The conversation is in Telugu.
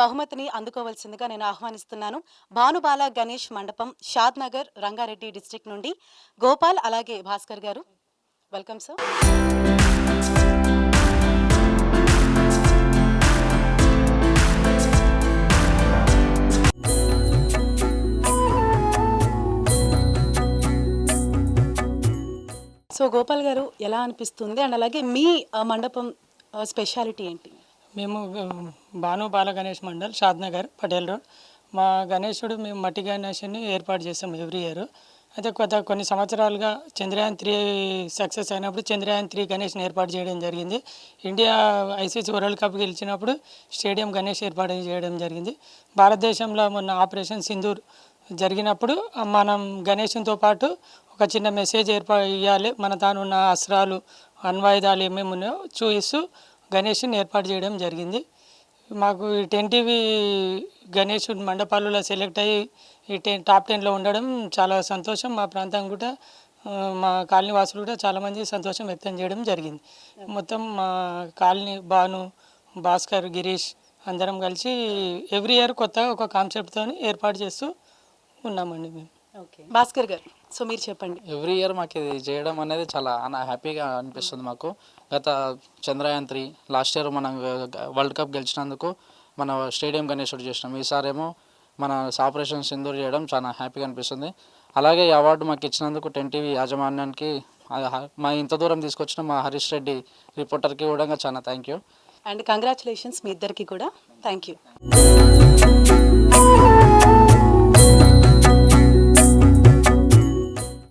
బహుమతిని అందుకోవాల్సిందిగా నేను ఆహ్వానిస్తున్నాను. భానుబాల గణేష్ మండపం, షాద్ నగర్, రంగారెడ్డి డిస్ట్రిక్ట్ నుండి గోపాల్ అలాగే భాస్కర్ గారు. Welcome sir. సో గోపాల్ గారు ఎలా అనిపిస్తుంది అండ్ అలాగే మీ మండపం స్పెషాలిటీ ఏంటి? మేము భాను బాల గణేష్ మండల్, షాద్నగర్, పటేల్ రోడ్. మా గణేశుడు మేము మట్టి గణేషుని ఏర్పాటు చేస్తాం ఎవ్రీ ఇయర్. అయితే కొన్ని సంవత్సరాలుగా చంద్రయాన్-3 సక్సెస్ అయినప్పుడు చంద్రయాన్-3 గణేష్ని ఏర్పాటు చేయడం జరిగింది. ఇండియా ఐసీసీ వరల్డ్ కప్ గెలిచినప్పుడు స్టేడియం గణేష్ ఏర్పాటు చేయడం జరిగింది. భారతదేశంలో మొన్న ఆపరేషన్ సింధూర్ జరిగినప్పుడు మనం గణేశునితో పాటు ఒక చిన్న మెసేజ్ ఇవ్వాలి, మన తానున్న అస్త్రాలు అణ్వాయుధాలు ఏమేమి ఉన్నాయో చూపిస్తూ గణేష్ని ఏర్పాటు చేయడం జరిగింది. మాకు ఈ 10 టీవీ గణేశుడి మండపాలలో సెలెక్ట్ అయ్యి ఈ టాప్ 10లో ఉండడం చాలా సంతోషం. మా ప్రాంతం కూడా మా కాలనీ వాసులు కూడా చాలామంది సంతోషం వ్యక్తం చేయడం జరిగింది. మొత్తం మా కాలనీ భాను, భాస్కర్, గిరీష్ అందరం కలిసి ఎవ్రీ ఇయర్ కొత్తగా ఒక కాన్సెప్ట్తో ఏర్పాటు చేస్తూ ఉన్నామండి మేము. ఓకే భాస్కర్ గారు, సో మీరు చెప్పండి. ఎవ్రీ ఇయర్ మాకు ఇది చేయడం అనేది చాలా హ్యాపీగా అనిపిస్తుంది మాకు. గత చంద్రయాన్-3 లాస్ట్ ఇయర్ మనం వరల్డ్ కప్ గెలిచినందుకు మన స్టేడియం గణేశుడు చేసినాం. ఈసారేమో మన ఆపరేషన్ సింధూర్ చేయడం చాలా హ్యాపీగా అనిపిస్తుంది. అలాగే ఈ అవార్డు మాకు ఇచ్చినందుకు 10 టీవీ యాజమాన్యానికి, మా ఇంత దూరం తీసుకొచ్చిన మా హరీష్ రెడ్డి రిపోర్టర్కి కూడా చాలా థ్యాంక్ యూ అండ్ కంగ్రాచులేషన్స్ మీ ఇద్దరికి కూడా. Thank you.